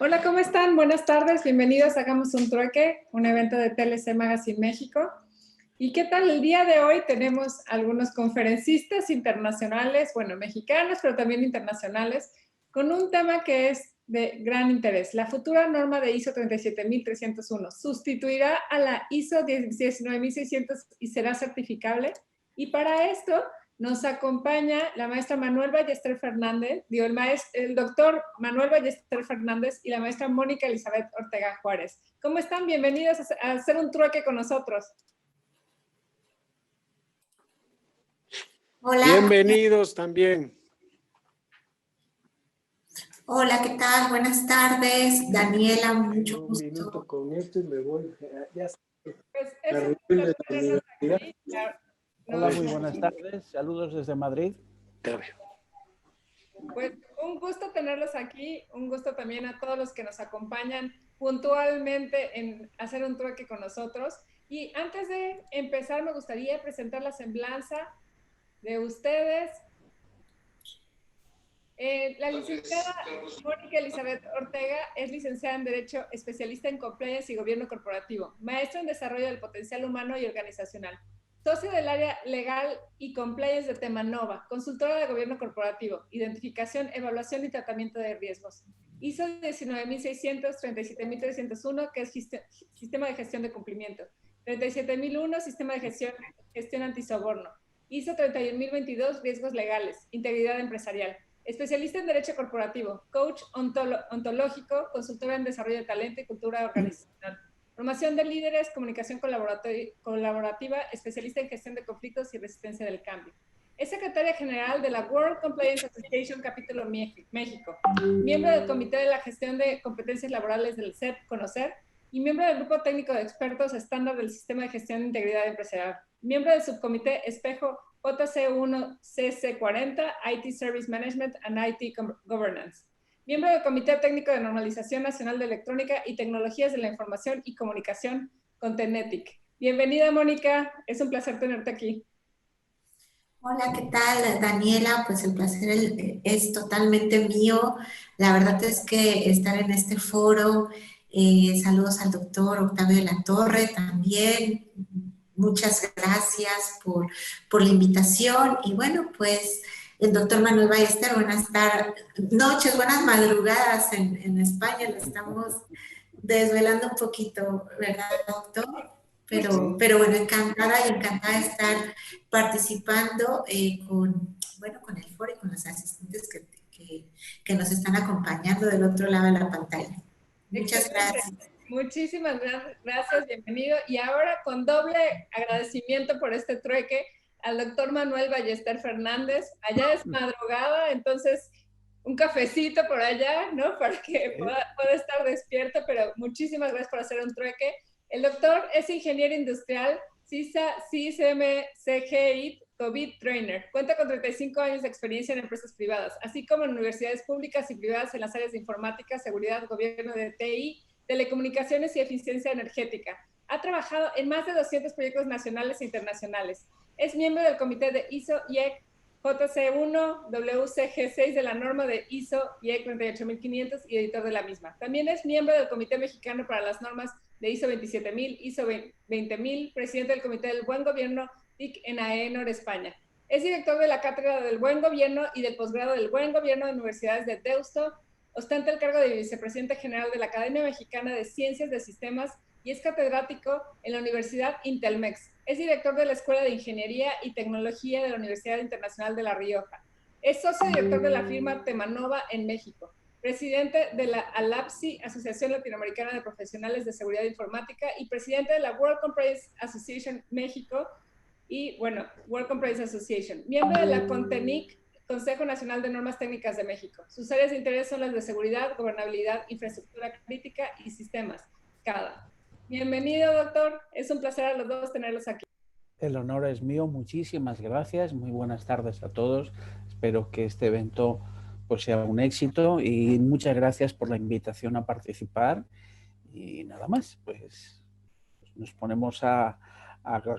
Hola, ¿cómo están? Buenas tardes, bienvenidos a Hagamos un Trueque, un evento de TLC Magazine México. ¿Y qué tal? El día de hoy tenemos algunos conferencistas internacionales, bueno, mexicanos, pero también internacionales, con un tema que es de gran interés. La futura norma de ISO 37301 sustituirá a la ISO 19600 y será certificable. Y para esto nos acompaña la maestra Manuel Ballester Fernández, el doctor Manuel Ballester Fernández y la maestra Mónica Elizabeth Ortega Juárez. ¿Cómo están? Bienvenidos a hacer un trueque con nosotros. Hola. Bienvenidos también. Hola, ¿qué tal? Buenas tardes. Daniela, mucho gusto. Un minuto con esto y me voy. Ya Pues es un gusto tenerlos aquí. Hola, muy buenas tardes. Saludos desde Madrid. Pues un gusto tenerlos aquí, un gusto también a todos los que nos acompañan puntualmente en hacer un trueque con nosotros. Y antes de empezar, me gustaría presentar la semblanza de ustedes. La licenciada Mónica Elizabeth Ortega es licenciada en Derecho, especialista en Compliance y Gobierno Corporativo, maestra en Desarrollo del Potencial Humano y Organizacional, socio del área Legal y Compliance de Temanova, consultora de Gobierno Corporativo, Identificación, Evaluación y Tratamiento de Riesgos. ISO 19600, 37301, que es Sistema de Gestión de Cumplimiento. 37001, Sistema de Gestión Antisoborno. ISO 31022, Riesgos Legales, Integridad Empresarial. Especialista en Derecho Corporativo, coach ontológico, consultora en Desarrollo de Talento y Cultura Organizacional. Formación de líderes, comunicación colaborativa, especialista en gestión de conflictos y resistencia del cambio. Es secretaria general de la World Compliance Association Capítulo México, miembro del Comité de la Gestión de Competencias Laborales del CEP, Conocer, y miembro del Grupo Técnico de Expertos Estándar del Sistema de Gestión de Integridad Empresarial. Miembro del Subcomité Espejo JC1-CC40, IT Service Management and IT Governance. Miembro del Comité Técnico de Normalización Nacional de Electrónica y Tecnologías de la Información y Comunicación, Contenetic. Bienvenida, Mónica. Es un placer tenerte aquí. Hola, ¿qué tal, Daniela? Pues el placer es totalmente mío. La verdad es que estar en este foro, saludos al doctor Octavio de la Torre también. Muchas gracias por la invitación. Y bueno, pues el doctor Manuel Ballester, buenas noches, buenas madrugadas en España. Lo estamos desvelando un poquito, ¿verdad, doctor? Pero bueno, encantada de estar participando con el foro y con los asistentes que nos están acompañando del otro lado de la pantalla. Muchas gracias. Muchísimas gracias, bienvenido. Y ahora con doble agradecimiento por este trueque al doctor Manuel Ballester Fernández. Allá es madrugada, entonces un cafecito por allá, ¿no? Para que pueda estar despierto, pero muchísimas gracias por hacer un trueque. El doctor es ingeniero industrial, CISM-CGI, COVID Trainer. Cuenta con 35 años de experiencia en empresas privadas, así como en universidades públicas y privadas en las áreas de informática, seguridad, gobierno de TI, telecomunicaciones y eficiencia energética. Ha trabajado en más de 200 proyectos nacionales e internacionales. Es miembro del comité de ISO-IEC JC1, WCG6 de la norma de ISO-IEC 38500 y editor de la misma. También es miembro del Comité Mexicano para las Normas de ISO 27000, ISO 20000, presidente del Comité del Buen Gobierno TIC en AENOR, España. Es director de la Cátedra del Buen Gobierno y del Posgrado del Buen Gobierno de Universidades de Deusto. Ostenta el cargo de vicepresidente general de la Academia Mexicana de Ciencias de Sistemas y es catedrático en la Universidad Intelmex. Es director de la Escuela de Ingeniería y Tecnología de la Universidad Internacional de La Rioja. Es socio director de la firma Temanova en México. Presidente de la ALAPSI, Asociación Latinoamericana de Profesionales de Seguridad Informática, y presidente de la World Compliance Association México y, bueno, World Compliance Association. Miembro de la CONTENIC, Consejo Nacional de Normas Técnicas de México. Sus áreas de interés son las de seguridad, gobernabilidad, infraestructura crítica y sistemas, CADA. Bienvenido, doctor. Es un placer a los dos tenerlos aquí. El honor es mío. Muchísimas gracias. Muy buenas tardes a todos. Espero que este evento pues, sea un éxito y muchas gracias por la invitación a participar. Y nada más, pues nos ponemos a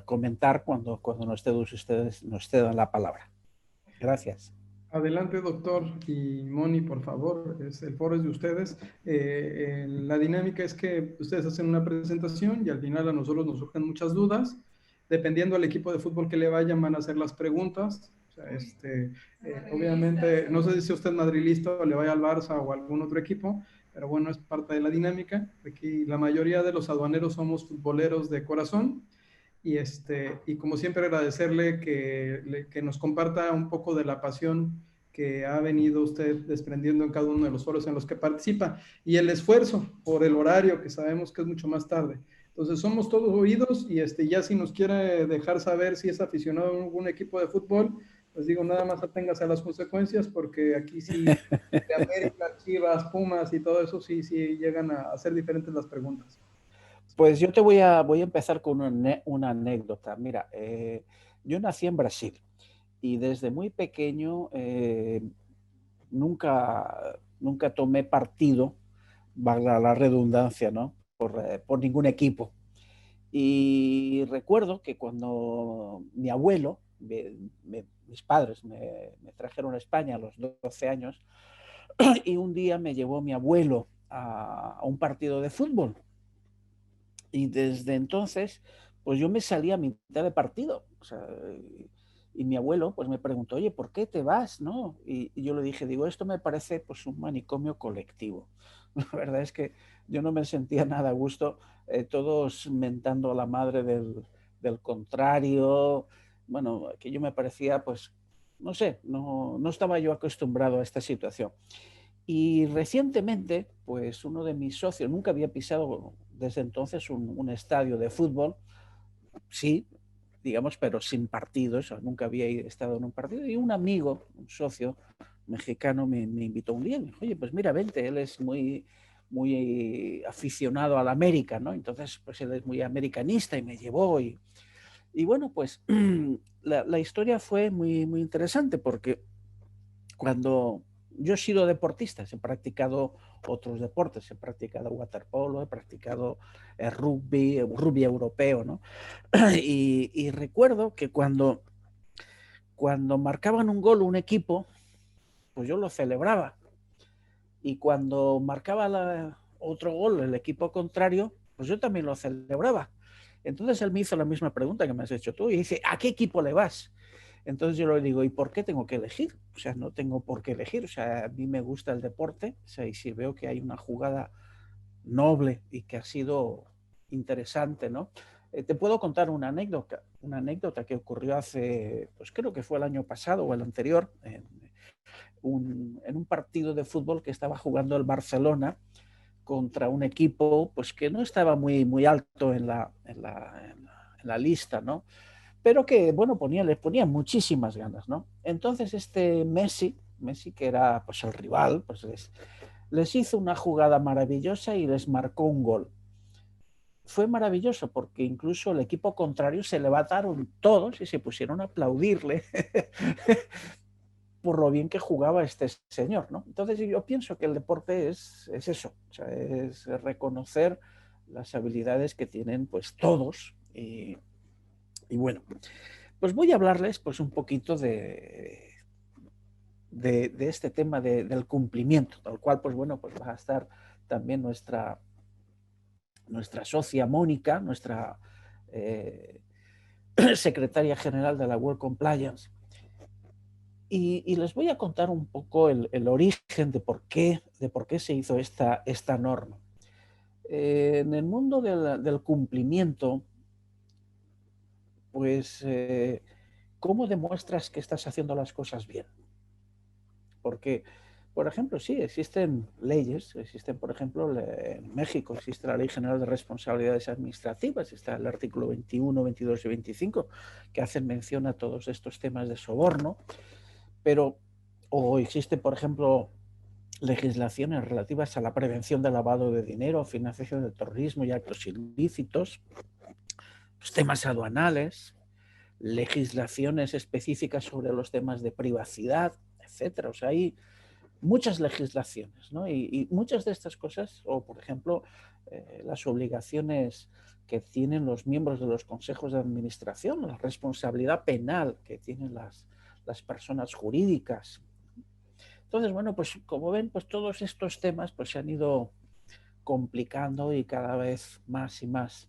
comentar cuando ustedes nos cedan la palabra. Gracias. Adelante, doctor, y Moni, por favor, el foro es de ustedes. La dinámica es que ustedes hacen una presentación y al final a nosotros nos surgen muchas dudas. Dependiendo del equipo de fútbol que le vayan, van a hacer las preguntas. O sea, obviamente, no sé si usted es madrilista o le vaya al Barça o a algún otro equipo, pero bueno, es parte de la dinámica. Aquí la mayoría de los aduaneros somos futboleros de corazón. Y como siempre agradecerle que nos comparta un poco de la pasión que ha venido usted desprendiendo en cada uno de los foros en los que participa y el esfuerzo por el horario, que sabemos que es mucho más tarde. Entonces somos todos oídos y ya si nos quiere dejar saber si es aficionado a algún equipo de fútbol, pues digo, nada más aténgase a las consecuencias, porque aquí sí, de América, Chivas, Pumas y todo eso, sí llegan a ser diferentes las preguntas. Pues yo voy a empezar con una anécdota. Mira, yo nací en Brasil y desde muy pequeño nunca tomé partido, valga la redundancia, ¿no? por ningún equipo. Y recuerdo que cuando mi abuelo, mis padres me trajeron a España a los 12 años y un día me llevó mi abuelo a un partido de fútbol. Y desde entonces, pues yo me salía a mitad de partido. O sea, y mi abuelo pues me preguntó, oye, ¿por qué te vas? ¿No? Y yo le dije, esto me parece pues un manicomio colectivo. La verdad es que yo no me sentía nada a gusto, todos mentando a la madre del contrario. Bueno, que yo me parecía, pues, no sé, no estaba yo acostumbrado a esta situación. Y recientemente, pues uno de mis socios, nunca había pisado desde entonces un estadio de fútbol, sí, digamos, pero sin partidos, nunca había estado en un partido, y un amigo, un socio mexicano me invitó un día y me dijo, oye, pues mira, vente, él es muy aficionado a la América, ¿no? Entonces, pues él es muy americanista y me llevó y bueno, pues la historia fue muy interesante porque cuando yo he sido deportista, he practicado otros deportes, he practicado waterpolo, he practicado rugby europeo, ¿no? Y recuerdo que cuando marcaban un gol un equipo, pues yo lo celebraba. Y cuando marcaba otro gol el equipo contrario, pues yo también lo celebraba. Entonces él me hizo la misma pregunta que me has hecho tú y dice, ¿a qué equipo le vas? Entonces yo le digo, ¿y por qué tengo que elegir? O sea, no tengo por qué elegir. O sea, a mí me gusta el deporte, o sea, y si veo que hay una jugada noble y que ha sido interesante, ¿no? Te puedo contar una anécdota que ocurrió hace, pues creo que fue el año pasado o el anterior, en un partido de fútbol que estaba jugando el Barcelona contra un equipo pues que no estaba muy alto en la lista, ¿no? Pero que, bueno, les ponía muchísimas ganas, ¿no? Entonces Messi, que era pues el rival, pues les hizo una jugada maravillosa y les marcó un gol. Fue maravilloso porque incluso el equipo contrario se levantaron todos y se pusieron a aplaudirle por lo bien que jugaba este señor, ¿no? Entonces yo pienso que el deporte es eso, o sea, es reconocer las habilidades que tienen pues todos y bueno, pues voy a hablarles pues un poquito de este tema del cumplimiento, tal cual pues bueno, pues va a estar también nuestra socia Mónica, nuestra secretaria general de la World Compliance. Y les voy a contar un poco el origen de por qué se hizo esta norma. En el mundo del cumplimiento, pues, ¿cómo demuestras que estás haciendo las cosas bien? Porque, por ejemplo, sí, existen leyes, por ejemplo, en México existe la Ley General de Responsabilidades Administrativas, está el artículo 21, 22 y 25, que hacen mención a todos estos temas de soborno, pero o existe, por ejemplo, legislaciones relativas a la prevención del lavado de dinero, financiación del terrorismo y actos ilícitos, los temas aduanales, legislaciones específicas sobre los temas de privacidad, etcétera. O sea, hay muchas legislaciones, ¿no? Y muchas de estas cosas, o por ejemplo, las obligaciones que tienen los miembros de los consejos de administración, la responsabilidad penal que tienen las personas jurídicas Entonces, bueno, pues como ven, pues todos estos temas pues se han ido complicando y cada vez más y más.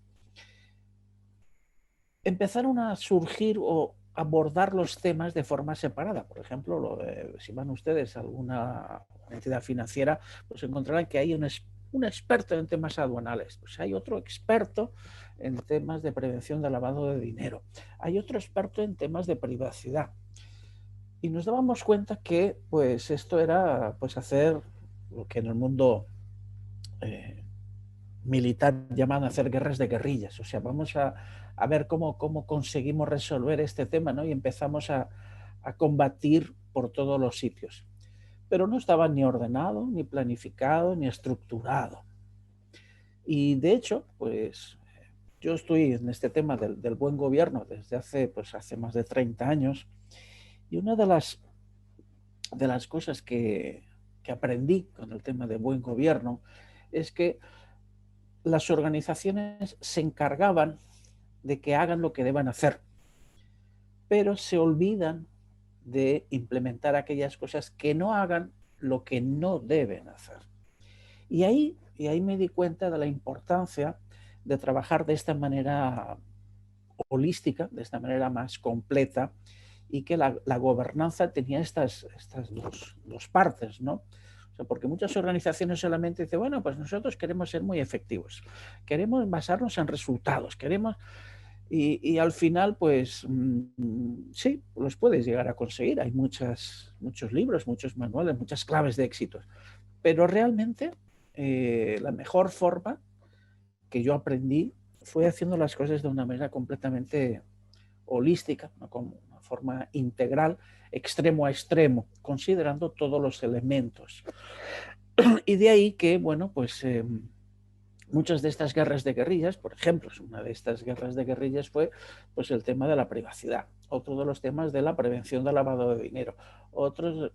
Empezaron a surgir o abordar los temas de forma separada. Por ejemplo, si van ustedes a alguna entidad financiera, pues encontrarán que hay un experto en temas aduanales, pues hay otro experto en temas de prevención de lavado de dinero, hay otro experto en temas de privacidad. Y nos dábamos cuenta que pues esto era pues hacer lo que en el mundo militar llaman hacer guerras de guerrillas. O sea, vamos a ver cómo conseguimos resolver este tema, ¿no? Y empezamos a combatir por todos los sitios. Pero no estaba ni ordenado, ni planificado, ni estructurado. Y de hecho, pues yo estoy en este tema del buen gobierno desde hace más de 30 años, y una de las cosas que aprendí con el tema de buen gobierno es que las organizaciones se encargaban de que hagan lo que deban hacer, pero se olvidan de implementar aquellas cosas que no hagan lo que no deben hacer. Y ahí me di cuenta de la importancia de trabajar de esta manera holística, de esta manera más completa, y que la gobernanza tenía estas dos partes, ¿no? O sea, porque muchas organizaciones solamente dicen, bueno, pues nosotros queremos ser muy efectivos, queremos basarnos en resultados, queremos... Y al final, pues sí, los puedes llegar a conseguir. Hay muchos libros, muchos manuales, muchas claves de éxito. Pero realmente la mejor forma que yo aprendí fue haciendo las cosas de una manera completamente holística, ¿no? Como una forma integral, extremo a extremo, considerando todos los elementos. Y de ahí que, bueno, pues muchas de estas guerras de guerrillas, por ejemplo, una de estas guerras de guerrillas fue pues el tema de la privacidad, otro de los temas de la prevención del lavado de dinero, otros,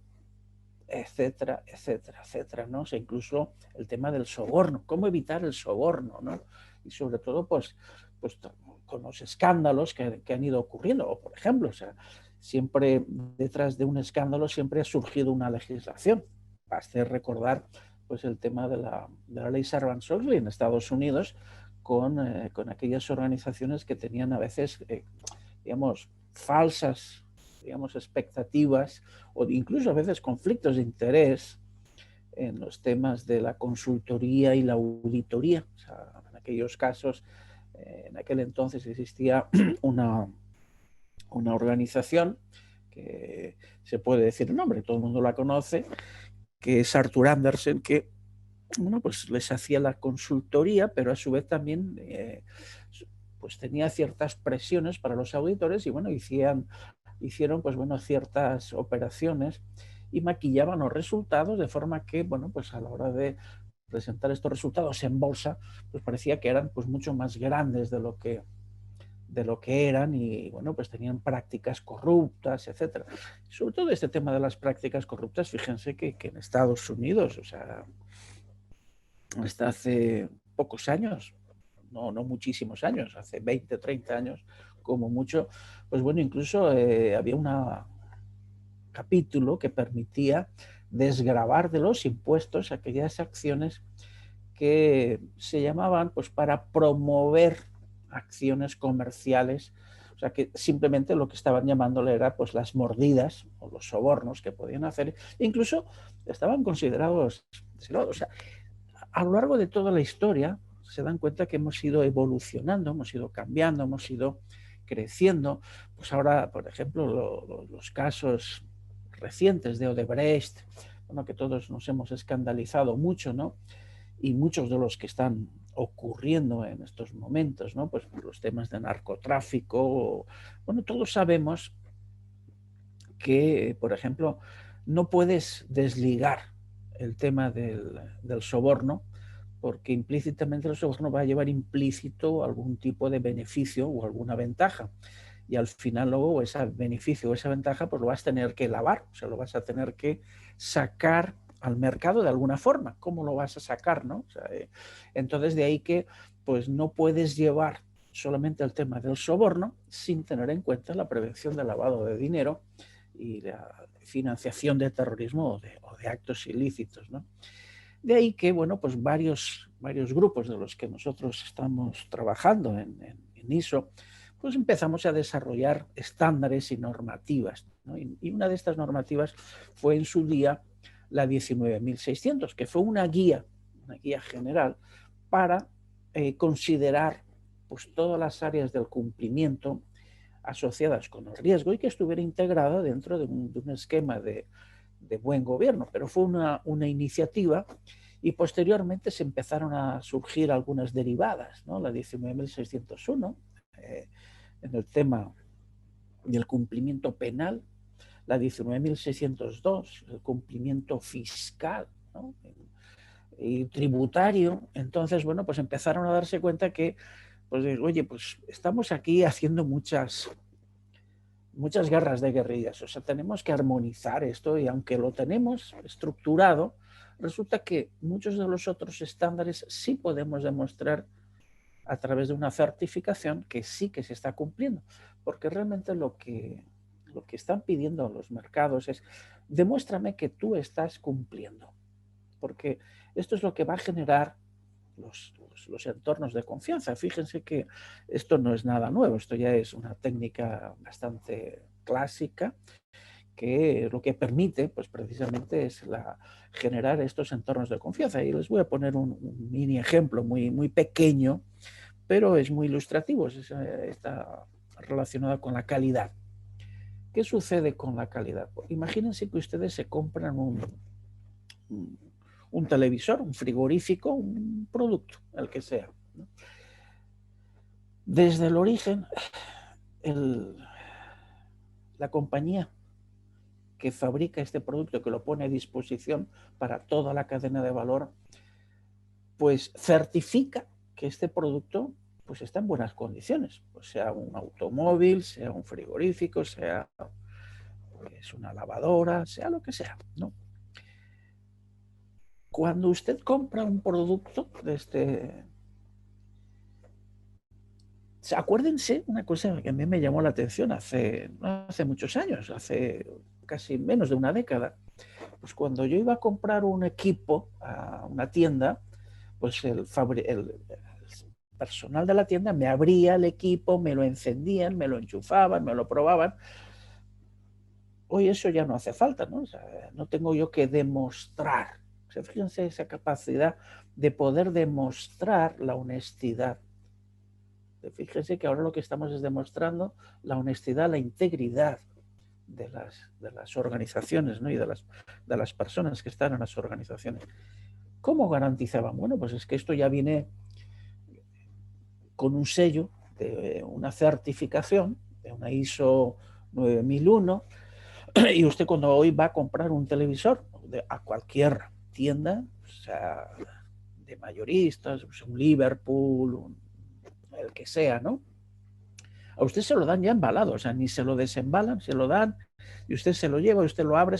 etcétera, etcétera, etcétera, ¿no? O sea, incluso el tema del soborno, cómo evitar el soborno, ¿no? Y sobre todo, pues con los escándalos que han ido ocurriendo, o por ejemplo, o sea, siempre detrás de un escándalo siempre ha surgido una legislación. Basta recordar pues el tema de la ley Sarbanes-Oxley en Estados Unidos con aquellas organizaciones que tenían a veces, digamos, falsas, digamos, expectativas o incluso a veces conflictos de interés en los temas de la consultoría y la auditoría. O sea, en aquellos casos, en aquel entonces existía una organización que se puede decir el nombre, todo el mundo la conoce, que es Arthur Andersen, que bueno, pues les hacía la consultoría, pero a su vez también pues tenía ciertas presiones para los auditores y bueno, hicieron pues bueno, ciertas operaciones y maquillaban los resultados de forma que, bueno, pues a la hora de presentar estos resultados en bolsa, pues parecía que eran pues mucho más grandes de lo que eran y bueno, pues tenían prácticas corruptas, etcétera. Sobre todo este tema de las prácticas corruptas, fíjense que en Estados Unidos, o sea, hasta hace pocos años, no muchísimos años, hace 20, 30 años como mucho, pues bueno, incluso había un capítulo que permitía desgravar de los impuestos aquellas acciones que se llamaban pues para promover acciones comerciales, o sea que simplemente lo que estaban llamándole era pues las mordidas o los sobornos que podían hacer, incluso estaban considerados, o sea, a lo largo de toda la historia se dan cuenta que hemos ido evolucionando, hemos ido cambiando, hemos ido creciendo. Pues ahora, por ejemplo, los casos recientes de Odebrecht, bueno, que todos nos hemos escandalizado mucho, ¿no? Y muchos de los que están ocurriendo en estos momentos, ¿no? Pues los temas de narcotráfico, bueno, todos sabemos que, por ejemplo, no puedes desligar el tema del soborno, porque implícitamente el soborno va a llevar implícito algún tipo de beneficio o alguna ventaja. Y al final luego ese beneficio o esa ventaja pues lo vas a tener que lavar, o sea, lo vas a tener que sacar al mercado de alguna forma. ¿Cómo lo vas a sacar, no? O sea, entonces de ahí que pues no puedes llevar solamente el tema del soborno sin tener en cuenta la prevención del lavado de dinero y la financiación de terrorismo o de actos ilícitos, ¿no? De ahí que, bueno, pues varios grupos de los que nosotros estamos trabajando en ISO, pues empezamos a desarrollar estándares y normativas, ¿no? Y una de estas normativas fue en su día la 19.600, que fue una guía general para considerar pues, todas las áreas del cumplimiento asociadas con el riesgo y que estuviera integrada dentro de un esquema de buen gobierno. Pero fue una iniciativa y posteriormente se empezaron a surgir algunas derivadas, ¿no? La 19.601 en el tema del cumplimiento penal, la 19.602 el cumplimiento fiscal, ¿no? Y tributario. Entonces, bueno, pues empezaron a darse cuenta que, pues, oye, pues estamos aquí haciendo muchas guerras de guerrillas, o sea, tenemos que armonizar esto y aunque lo tenemos estructurado, resulta que muchos de los otros estándares sí podemos demostrar a través de una certificación que sí que se está cumpliendo, porque realmente lo que están pidiendo los mercados es demuéstrame que tú estás cumpliendo, porque esto es lo que va a generar los entornos de confianza. Fíjense que esto no es nada nuevo, esto ya es una técnica bastante clásica que lo que permite, pues precisamente es generar estos entornos de confianza. Y les voy a poner un mini ejemplo muy pequeño, pero es muy ilustrativo, está relacionado con la calidad. ¿Qué sucede con la calidad? Imagínense que ustedes se compran un televisor, un frigorífico, un producto, el que sea, ¿no? Desde el origen, la compañía que fabrica este producto, que lo pone a disposición para toda la cadena de valor, pues certifica que este producto pues está en buenas condiciones, pues sea un automóvil, sea un frigorífico, sea pues una lavadora, sea lo que sea, ¿no? Cuando usted compra un producto de acuérdense una cosa que a mí me llamó la atención hace muchos años, hace casi menos de una década. Pues cuando yo iba a comprar un equipo a una tienda, pues el personal de la tienda me abría el equipo, me lo encendían, me lo enchufaban, me lo probaban. Hoy eso ya no hace falta, ¿no? O sea, no tengo yo que demostrar. O sea, fíjense esa capacidad de poder demostrar la honestidad. Fíjense que ahora lo que estamos es demostrando la honestidad, la integridad de las organizaciones, ¿no? Y de las personas que están en las organizaciones. ¿Cómo garantizaban? Bueno, pues es que esto ya viene con un sello de una certificación, de una ISO 9001, y usted cuando hoy va a comprar un televisor a cualquier tienda, o sea, de mayoristas, un Liverpool, el que sea, ¿no? A usted se lo dan ya embalado, o sea, ni se lo desembalan, se lo dan y usted se lo lleva, usted lo abre,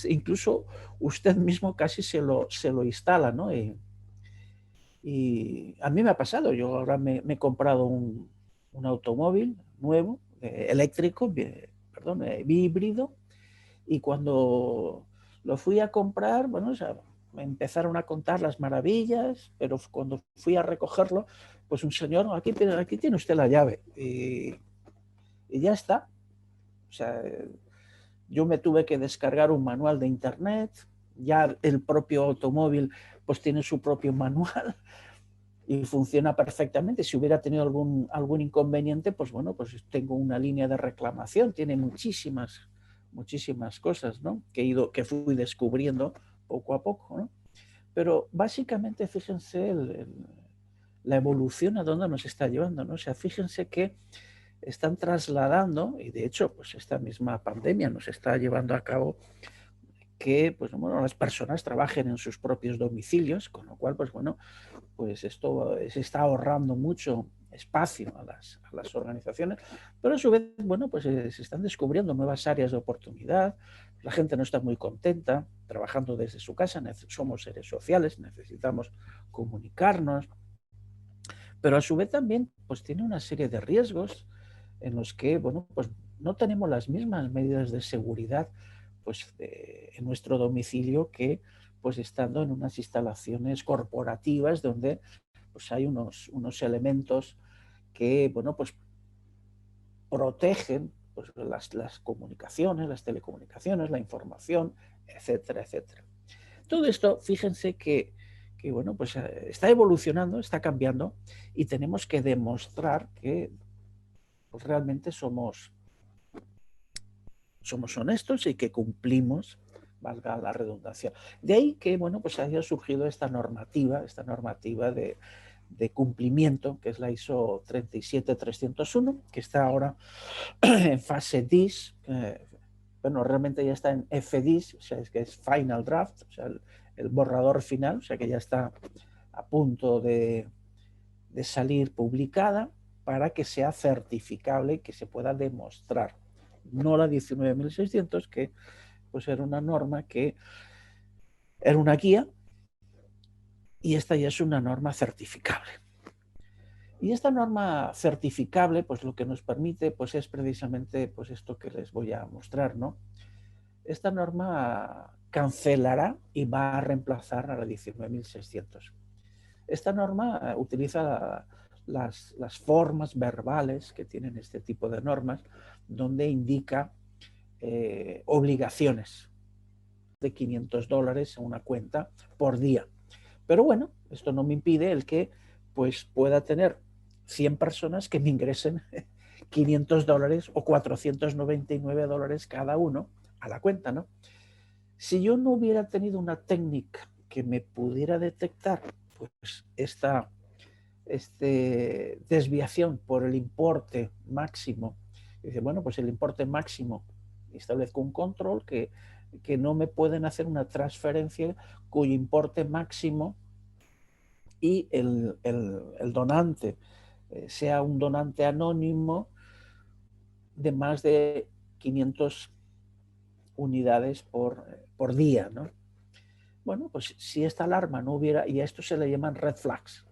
incluso usted mismo casi se lo instala, ¿no? Y a mí me ha pasado, yo ahora me he comprado un automóvil nuevo, eléctrico, híbrido, y cuando lo fui a comprar, bueno, o sea, me empezaron a contar las maravillas, pero cuando fui a recogerlo, pues un señor, aquí tiene usted la llave, y ya está. O sea, yo me tuve que descargar un manual de internet, ya el propio automóvil pues tiene su propio manual y funciona perfectamente. Si hubiera tenido algún inconveniente, pues bueno, pues tengo una línea de reclamación, tiene muchísimas cosas, ¿no? que fui descubriendo poco a poco, ¿no? Pero básicamente fíjense la evolución a dónde nos está llevando, ¿no? O sea, fíjense que están trasladando, y de hecho, pues esta misma pandemia nos está llevando a cabo que pues, bueno, las personas trabajen en sus propios domicilios, con lo cual, pues bueno, pues esto se está ahorrando mucho espacio a las organizaciones, pero a su vez, bueno, pues se están descubriendo nuevas áreas de oportunidad, la gente no está muy contenta trabajando desde su casa, somos seres sociales, necesitamos comunicarnos, pero a su vez también pues tiene una serie de riesgos en los que, bueno, pues no tenemos las mismas medidas de seguridad pues, en nuestro domicilio que pues, estando en unas instalaciones corporativas donde pues, hay unos elementos que bueno, pues, protegen pues, las comunicaciones, las telecomunicaciones, la información, etcétera, etcétera. Todo esto, fíjense que bueno, pues está evolucionando, está cambiando y tenemos que demostrar que pues, realmente somos honestos y que cumplimos, valga la redundancia. De ahí que bueno, pues haya surgido esta normativa de cumplimiento, que es la ISO 37301, que está ahora en fase DIS, bueno, realmente ya está en FDIS, o sea, es que es Final Draft, o sea, el borrador final, o sea, que ya está a punto de salir publicada para que sea certificable, que se pueda demostrar. No la 19.600, que pues era una norma que era una guía, y esta ya es una norma certificable. Y esta norma certificable, pues lo que nos permite pues es precisamente pues esto que les voy a mostrar, ¿no? Esta norma cancelará y va a reemplazar a la 19.600. Esta norma utiliza las formas verbales que tienen este tipo de normas, donde indica obligaciones de $500 a una cuenta por día. Pero bueno, esto no me impide el que pues, pueda tener 100 personas que me ingresen $500 o $499 cada uno a la cuenta, ¿no? Si yo no hubiera tenido una técnica que me pudiera detectar pues esta desviación por el importe máximo, dice, bueno, pues el importe máximo, establezco un control que no me pueden hacer una transferencia cuyo importe máximo y el donante sea un donante anónimo de más de 500 unidades por día, ¿no? Bueno, pues si esta alarma no hubiera, y a esto se le llaman red flags.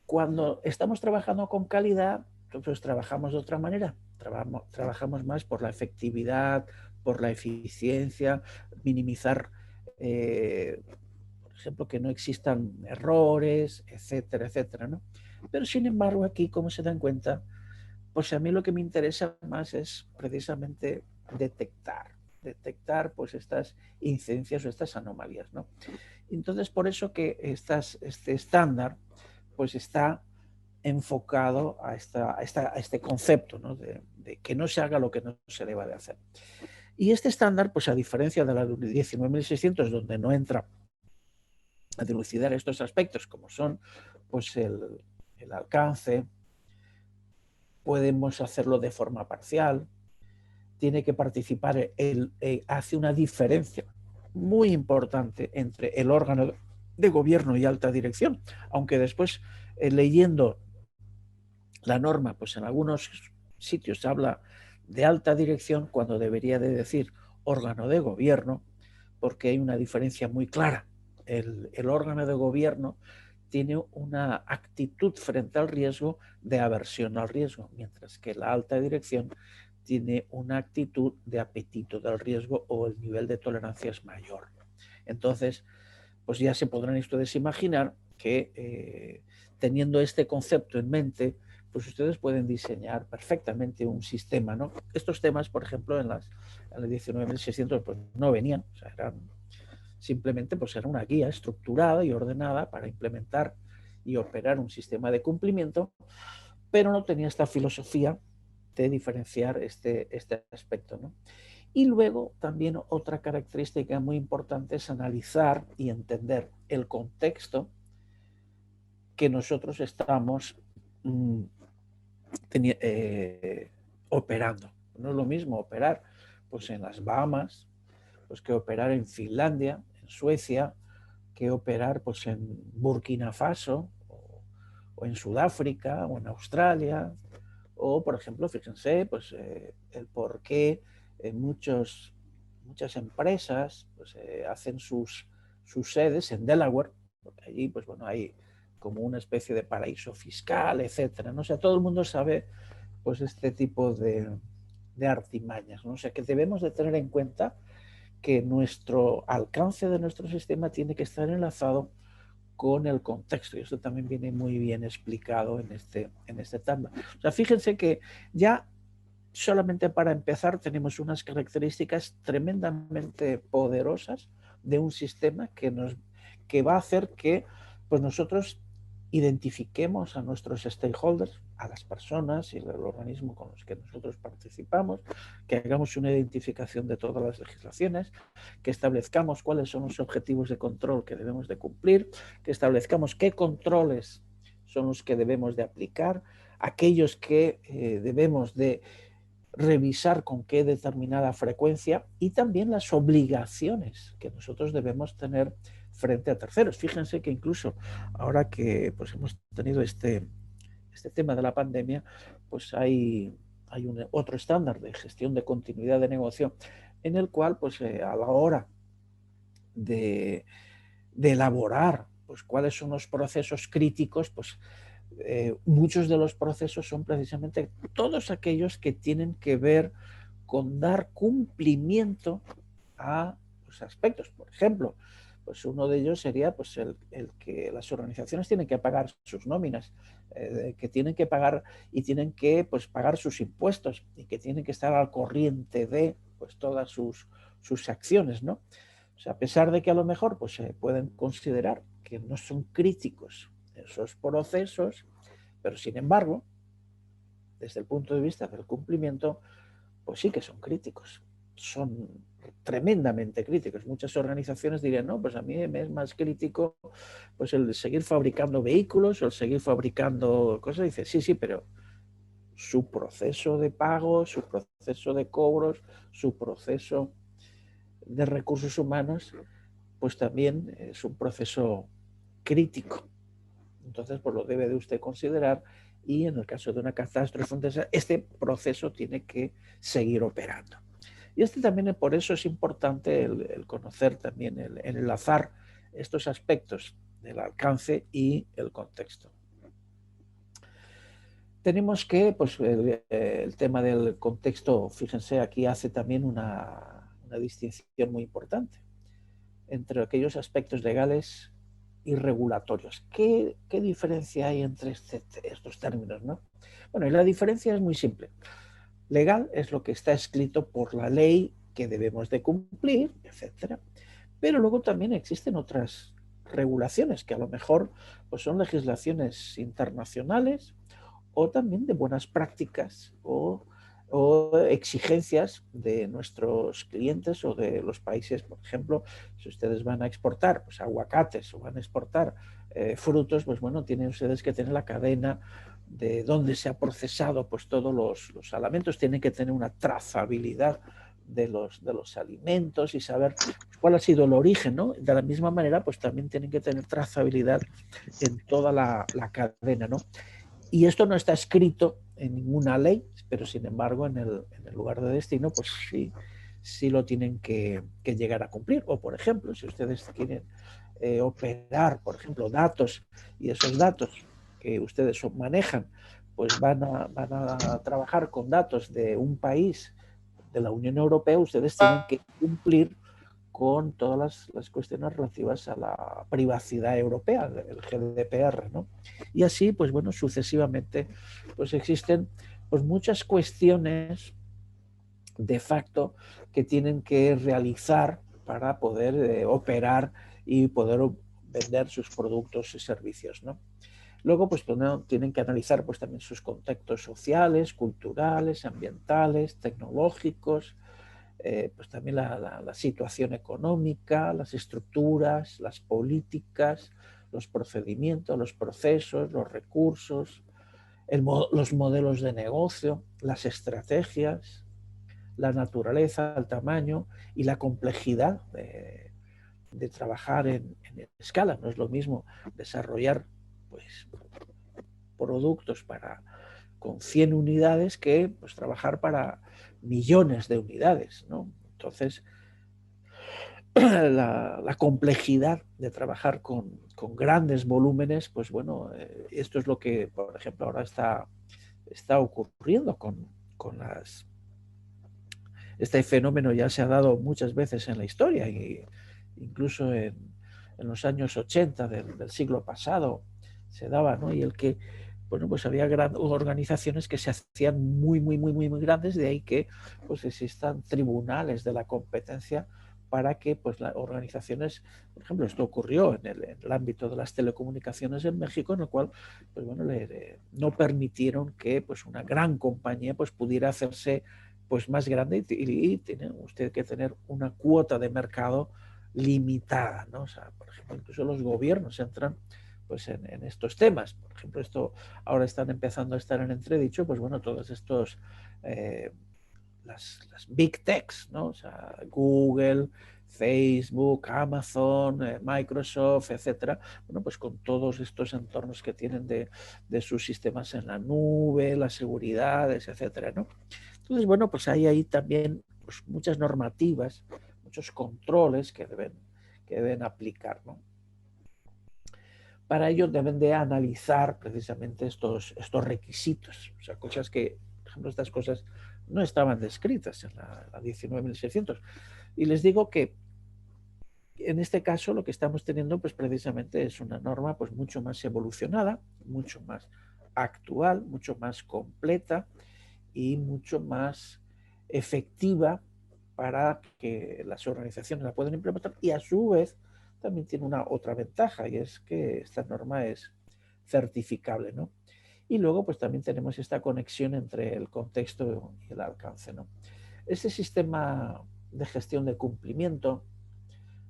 Cuando estamos trabajando con calidad, pues trabajamos de otra manera. Trabajamos más por la efectividad, por la eficiencia, minimizar, por ejemplo, que no existan errores, etcétera, etcétera, ¿no? Pero sin embargo, aquí, como se dan cuenta, pues a mí lo que me interesa más es precisamente detectar pues estas incidencias o estas anomalías, ¿no? Entonces, por eso que este estándar pues está enfocado a este concepto, ¿no? de que no se haga lo que no se deba de hacer. Y este estándar, pues a diferencia de la 19.600, donde no entra a dilucidar estos aspectos, como son pues el alcance, podemos hacerlo de forma parcial, tiene que participar, hace una diferencia muy importante entre el órgano de gobierno y alta dirección, aunque después leyendo la norma, pues en algunos sitios se habla de alta dirección cuando debería de decir órgano de gobierno, porque hay una diferencia muy clara. El órgano de gobierno tiene una actitud frente al riesgo de aversión al riesgo, mientras que la alta dirección tiene una actitud de apetito del riesgo o el nivel de tolerancia es mayor. Entonces, pues ya se podrán ustedes imaginar que teniendo este concepto en mente, pues ustedes pueden diseñar perfectamente un sistema, ¿no? Estos temas, por ejemplo, en la 19.600 pues no venían, o sea, simplemente pues era una guía estructurada y ordenada para implementar y operar un sistema de cumplimiento, pero no tenía esta filosofía de diferenciar este aspecto, ¿no? Y luego también otra característica muy importante es analizar y entender el contexto que nosotros estamos operando. No es lo mismo operar pues, en las Bahamas pues, que operar en Finlandia, en Suecia, que operar pues, en Burkina Faso o en Sudáfrica o en Australia. O, por ejemplo, fíjense pues, el por qué muchas empresas pues, hacen sus sedes en Delaware, porque allí pues, bueno, hay como una especie de paraíso fiscal, etcétera, ¿no? O sea, todo el mundo sabe pues este tipo de artimañas, ¿no? O sea, que debemos de tener en cuenta que nuestro alcance de nuestro sistema tiene que estar enlazado con el contexto, y esto también viene muy bien explicado en este tabla. O sea, fíjense que ya solamente para empezar tenemos unas características tremendamente poderosas de un sistema que va a hacer que pues nosotros identifiquemos a nuestros stakeholders, a las personas y el organismo con los que nosotros participamos, que hagamos una identificación de todas las legislaciones, que establezcamos cuáles son los objetivos de control que debemos de cumplir, que establezcamos qué controles son los que debemos de aplicar, aquellos que debemos de revisar con qué determinada frecuencia y también las obligaciones que nosotros debemos tener frente a terceros. Fíjense que incluso ahora que pues, hemos tenido este tema de la pandemia, pues hay otro estándar de gestión de continuidad de negocio en el cual pues, a la hora de elaborar pues, cuáles son los procesos críticos, pues muchos de los procesos son precisamente todos aquellos que tienen que ver con dar cumplimiento a los aspectos. Por ejemplo, pues uno de ellos sería pues el que las organizaciones tienen que pagar sus nóminas, que tienen que pagar y tienen que pues, pagar sus impuestos y que tienen que estar al corriente de pues, todas sus acciones, ¿no? O sea, a pesar de que a lo mejor pues, se pueden considerar que no son críticos esos procesos, pero sin embargo, desde el punto de vista del cumplimiento, pues sí que son críticos, son tremendamente críticos. Muchas organizaciones dirían, no, pues a mí me es más crítico pues el seguir fabricando vehículos o el seguir fabricando cosas. Dice, sí, pero su proceso de pago, su proceso de cobros, su proceso de recursos humanos, pues también es un proceso crítico. Entonces, pues lo debe de usted considerar y en el caso de una catástrofe, este proceso tiene que seguir operando. Y también por eso es importante el conocer también, el enlazar estos aspectos del alcance y el contexto. Tenemos que, pues el tema del contexto, fíjense, aquí hace también una distinción muy importante entre aquellos aspectos legales y regulatorios. ¿Qué diferencia hay entre estos términos, ¿no? Bueno, y la diferencia es muy simple. Legal es lo que está escrito por la ley que debemos de cumplir, etcétera. Pero luego también existen otras regulaciones que a lo mejor pues, son legislaciones internacionales o también de buenas prácticas o exigencias de nuestros clientes o de los países. Por ejemplo, si ustedes van a exportar pues, aguacates o van a exportar frutos, pues bueno, tienen ustedes que tener la cadena de dónde se ha procesado pues todos los alimentos, tienen que tener una trazabilidad de los alimentos y saber cuál ha sido el origen, ¿no? De la misma manera, pues también tienen que tener trazabilidad en toda la cadena, ¿no? Y esto no está escrito en ninguna ley, pero sin embargo en el lugar de destino pues sí lo tienen que llegar a cumplir. O por ejemplo, si ustedes quieren operar, por ejemplo, datos y esos datos que ustedes manejan, pues van a trabajar con datos de un país de la Unión Europea, ustedes tienen que cumplir con todas las cuestiones relativas a la privacidad europea, el GDPR, ¿no? Y así, pues bueno, sucesivamente, pues existen pues muchas cuestiones de facto que tienen que realizar para poder operar y poder vender sus productos y servicios, ¿no? Luego, pues tienen que analizar pues, también sus contextos sociales, culturales, ambientales, tecnológicos, pues también la situación económica, las estructuras, las políticas, los procedimientos, los procesos, los recursos, los modelos de negocio, las estrategias, la naturaleza, el tamaño y la complejidad de trabajar en escala. No es lo mismo desarrollar pues, productos con 100 unidades que pues, trabajar para millones de unidades, ¿no? Entonces, la complejidad de trabajar con grandes volúmenes, pues bueno, esto es lo que, por ejemplo, ahora está está ocurriendo con las... Este fenómeno ya se ha dado muchas veces en la historia, y incluso en los años 80 del siglo pasado se daba, ¿no? Y el que, bueno, pues había organizaciones que se hacían muy grandes, de ahí que pues existan tribunales de la competencia para que pues las organizaciones, por ejemplo, esto ocurrió en el ámbito de las telecomunicaciones en México, en el cual pues bueno, no permitieron que pues una gran compañía pues pudiera hacerse pues más grande, y tiene usted que tener una cuota de mercado limitada, ¿no? O sea, por ejemplo, incluso los gobiernos entran pues en estos temas. Por ejemplo, esto ahora están empezando a estar en entredicho, pues bueno, todos estos las big techs, ¿no? O sea, Google, Facebook, Amazon, Microsoft, etcétera. Bueno, pues con todos estos entornos que tienen de sus sistemas en la nube, las seguridades, etcétera, ¿no? Entonces, bueno, pues hay ahí también pues, muchas normativas, muchos controles que deben aplicar, ¿no? Para ello deben de analizar precisamente estos requisitos, o sea, cosas que, por ejemplo, estas cosas no estaban descritas en la 19.600. Y les digo que en este caso lo que estamos teniendo pues precisamente es una norma pues mucho más evolucionada, mucho más actual, mucho más completa y mucho más efectiva para que las organizaciones la puedan implementar, y a su vez también tiene una otra ventaja, y es que esta norma es certificable, ¿no? Y luego pues también tenemos esta conexión entre el contexto y el alcance, ¿no? Este sistema de gestión de cumplimiento,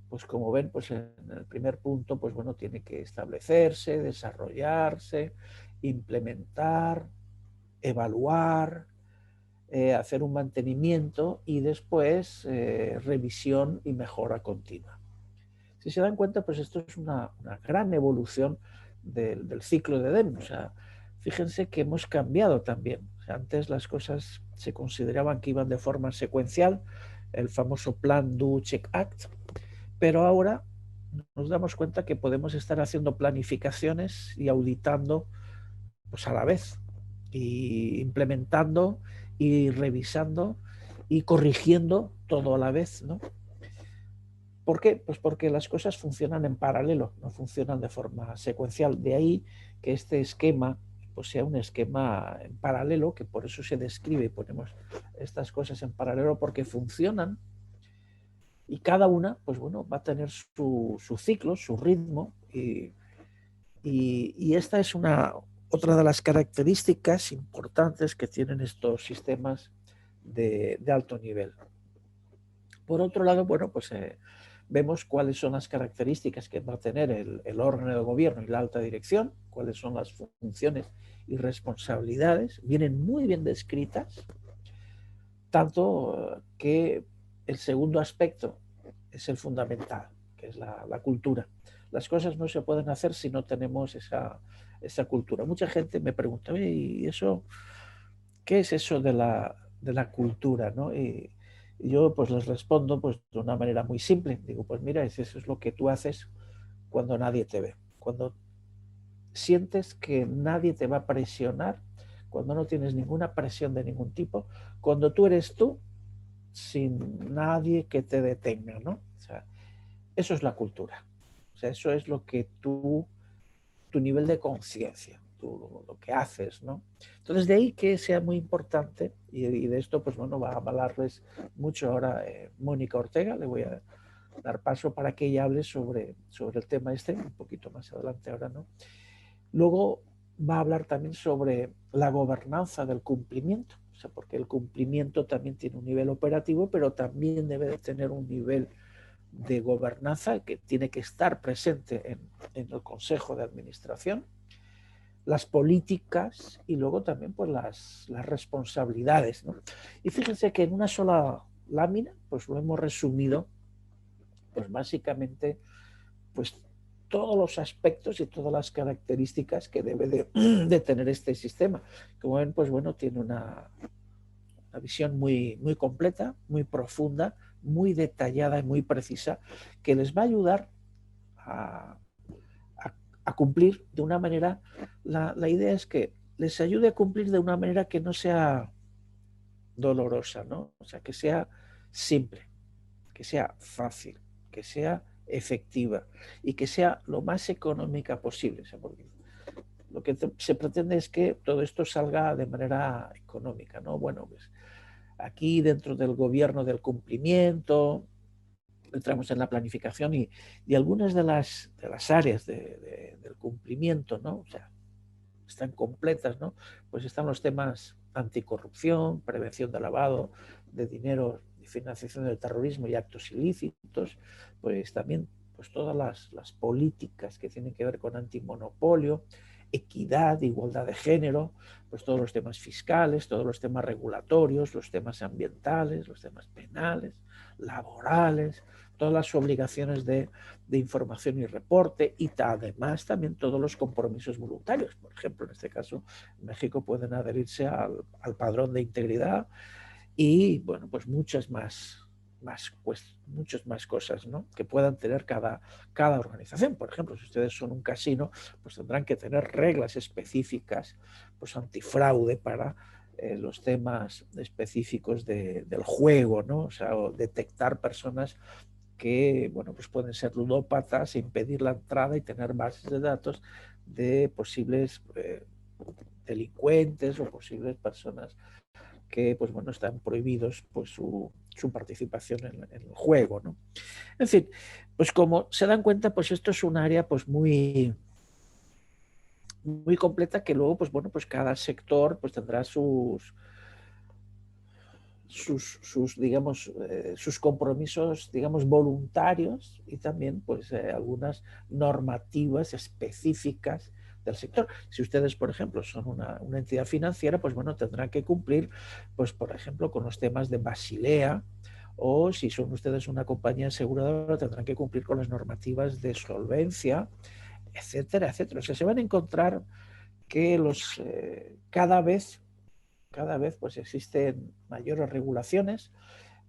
pues como ven, pues en el primer punto, pues bueno, tiene que establecerse, desarrollarse, implementar, evaluar, hacer un mantenimiento y después revisión y mejora continua. Si se dan cuenta, pues esto es una gran evolución del ciclo de DEM. O sea, fíjense que hemos cambiado también. O sea, antes las cosas se consideraban que iban de forma secuencial, el famoso Plan, Do, Check, Act, pero ahora nos damos cuenta que podemos estar haciendo planificaciones y auditando pues a la vez, y implementando y revisando y corrigiendo todo a la vez, ¿no? ¿Por qué? Pues porque las cosas funcionan en paralelo, no funcionan de forma secuencial. De ahí que este esquema pues sea un esquema en paralelo, que por eso se describe y ponemos estas cosas en paralelo, porque funcionan y cada una pues bueno, va a tener su ciclo, su ritmo, y esta es otra de las características importantes que tienen estos sistemas de alto nivel. Por otro lado, bueno, pues vemos cuáles son las características que va a tener el órgano de gobierno y la alta dirección, cuáles son las funciones y responsabilidades, vienen muy bien descritas, tanto que el segundo aspecto es el fundamental, que es la cultura. Las cosas no se pueden hacer si no tenemos esa cultura. Mucha gente me pregunta, ¿y eso qué es eso de la cultura, ¿no? Y yo pues les respondo pues de una manera muy simple. Digo, pues mira, eso es lo que tú haces cuando nadie te ve. Cuando sientes que nadie te va a presionar, cuando no tienes ninguna presión de ningún tipo, cuando tú eres tú, sin nadie que te detenga, ¿no? O sea, eso es la cultura. O sea, eso es lo que tu nivel de conciencia, lo que haces, ¿no? Entonces, de ahí que sea muy importante, y de esto, pues bueno, va a avalarles mucho ahora Mónica Ortega. Le voy a dar paso para que ella hable sobre el tema este, un poquito más adelante ahora, ¿no? Luego va a hablar también sobre la gobernanza del cumplimiento, o sea, porque el cumplimiento también tiene un nivel operativo, pero también debe de tener un nivel de gobernanza que tiene que estar presente en el Consejo de Administración, las políticas y luego también pues las responsabilidades, ¿no? Y fíjense que en una sola lámina pues lo hemos resumido pues básicamente pues todos los aspectos y todas las características que debe de tener este sistema. Como ven, pues bueno, tiene una visión muy completa, muy profunda, muy detallada y muy precisa, que les va a ayudar a cumplir de una manera. La idea es que les ayude a cumplir de una manera que no sea dolorosa, ¿no? O sea, que sea simple, que sea fácil, que sea efectiva y que sea lo más económica posible. O sea, porque lo que se pretende es que todo esto salga de manera económica, ¿no? Bueno, pues aquí dentro del gobierno del cumplimiento, entramos en la planificación y algunas de las áreas del cumplimiento, ¿no? O sea, están completas, ¿no? Pues están los temas anticorrupción, prevención de lavado de dinero y financiación del terrorismo y actos ilícitos, pues también pues todas las políticas que tienen que ver con antimonopolio, equidad, igualdad de género, pues todos los temas fiscales, todos los temas regulatorios, los temas ambientales, los temas penales, laborales, todas las obligaciones de información y reporte y además también todos los compromisos voluntarios. Por ejemplo, en este caso, en México pueden adherirse al padrón de integridad y, bueno, pues muchas más cosas, ¿no?, que puedan tener cada organización. Por ejemplo, si ustedes son un casino, pues tendrán que tener reglas específicas, pues antifraude para los temas específicos del juego, ¿no? O sea, o detectar personas que, bueno, pues pueden ser ludópatas, impedir la entrada y tener bases de datos de posibles delincuentes o posibles personas que, pues bueno, están prohibidos pues su participación en el juego, ¿no? En fin, pues como se dan cuenta, pues esto es un área pues muy completa que luego, pues bueno, pues cada sector pues tendrá sus digamos, sus compromisos, digamos, voluntarios y también pues algunas normativas específicas del sector. Si ustedes, por ejemplo, son una entidad financiera, pues bueno, tendrán que cumplir, pues por ejemplo, con los temas de Basilea, o si son ustedes una compañía aseguradora, tendrán que cumplir con las normativas de solvencia, etcétera, etcétera. O sea, se van a encontrar que cada vez pues existen mayores regulaciones.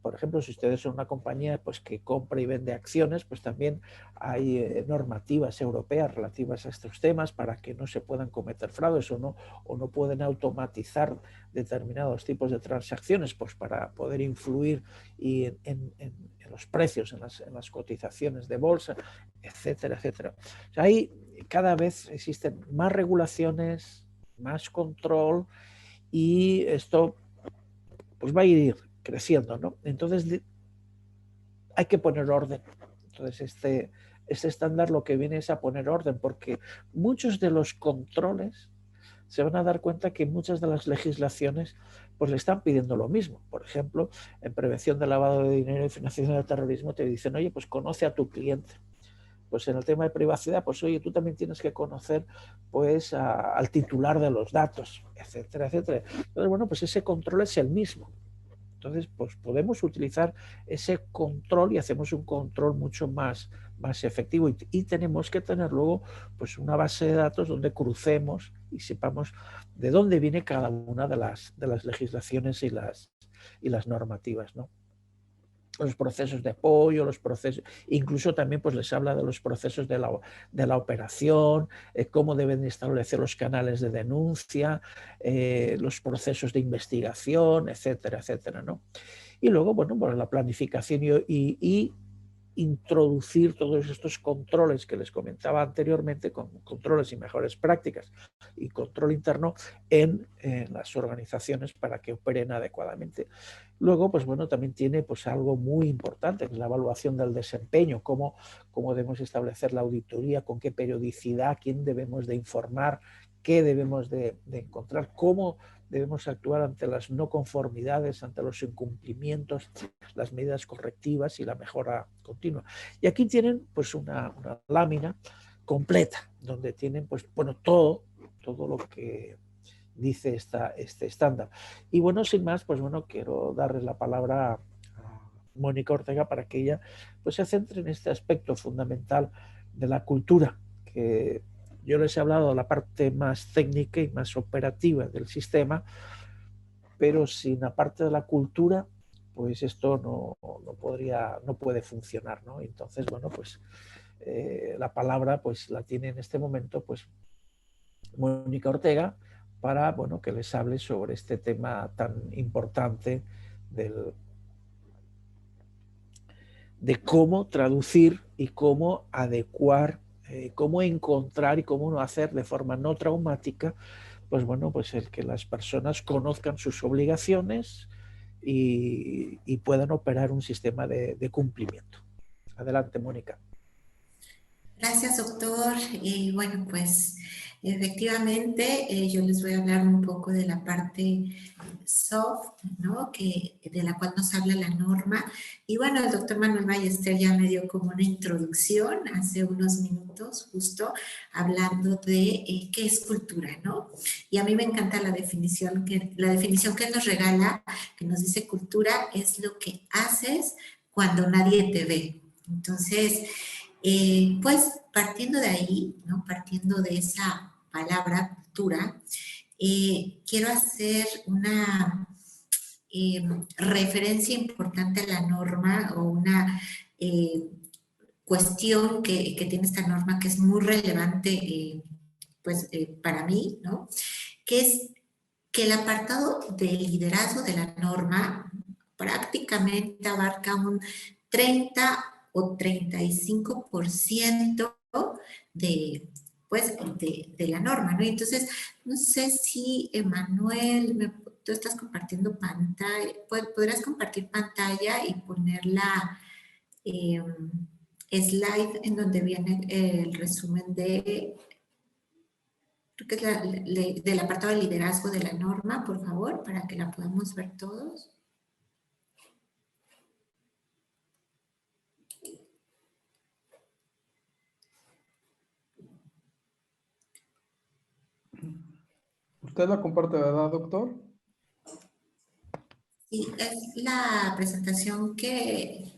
Por ejemplo, si ustedes son una compañía pues, que compra y vende acciones, pues también hay normativas europeas relativas a estos temas para que no se puedan cometer fraudes o no pueden automatizar determinados tipos de transacciones pues, para poder influir en los precios, en las cotizaciones de bolsa, etcétera, etcétera. O sea, ahí cada vez existen más regulaciones, más control, y esto pues va a ir creciendo, ¿no? Entonces hay que poner orden. Entonces este estándar lo que viene es a poner orden, porque muchos de los controles se van a dar cuenta que muchas de las legislaciones pues le están pidiendo lo mismo. Por ejemplo, en prevención de lavado de dinero y financiación del terrorismo te dicen, oye, pues conoce a tu cliente. Pues en el tema de privacidad, pues oye, tú también tienes que conocer pues al titular de los datos, etcétera, etcétera. Entonces, bueno, pues ese control es el mismo. Entonces, pues podemos utilizar ese control y hacemos un control mucho más efectivo y tenemos que tener luego pues una base de datos donde crucemos y sepamos de dónde viene cada una de las legislaciones y las normativas, ¿no? Los procesos de apoyo, los procesos, incluso también pues les habla de los procesos de la operación, cómo deben establecer los canales de denuncia, los procesos de investigación, etcétera, etcétera, ¿no? Y luego, bueno, pues la planificación y introducir todos estos controles que les comentaba anteriormente, con controles y mejores prácticas y control interno en las organizaciones para que operen adecuadamente. Luego, pues bueno, también tiene pues algo muy importante, que es la evaluación del desempeño, cómo debemos establecer la auditoría, con qué periodicidad, quién debemos de informar, qué debemos de encontrar, cómo debemos actuar ante las no conformidades, ante los incumplimientos, las medidas correctivas y la mejora continua. Y aquí tienen pues una lámina completa, donde tienen pues bueno todo lo que dice este estándar. Y bueno, sin más, pues bueno, quiero darles la palabra a Mónica Ortega para que ella pues se centre en este aspecto fundamental de la cultura, que yo les he hablado de la parte más técnica y más operativa del sistema, pero sin la parte de la cultura, pues esto no puede funcionar, ¿no? Entonces, bueno, pues la palabra pues la tiene en este momento pues Mónica Ortega para, bueno, que les hable sobre este tema tan importante de cómo traducir y cómo adecuar, cómo encontrar y cómo no hacer de forma no traumática, pues bueno, pues el que las personas conozcan sus obligaciones y puedan operar un sistema de cumplimiento. Adelante, Mónica. Gracias, doctor. Bueno, pues efectivamente yo les voy a hablar un poco de la parte soft, ¿no? De la cual nos habla la norma. Y bueno, el doctor Manuel Ballester ya me dio como una introducción hace unos minutos, justo hablando de qué es cultura, ¿no? Y a mí me encanta la definición que él nos regala, que nos dice cultura es lo que haces cuando nadie te ve. Entonces, pues partiendo de ahí, ¿no? Partiendo de esa palabra cultura, quiero hacer una referencia importante a la norma o una cuestión que tiene esta norma que es muy relevante para mí, ¿no? Que es que el apartado del liderazgo de la norma prácticamente abarca un 30 o 35% de la norma, ¿no? Y entonces, no sé si, Emanuel, tú estás compartiendo pantalla, ¿podrías compartir pantalla y poner la slide en donde viene el resumen creo que es del apartado de liderazgo de la norma, por favor, para que la podamos ver todos? ¿Usted la comparte, verdad, doctor? Sí, es la presentación que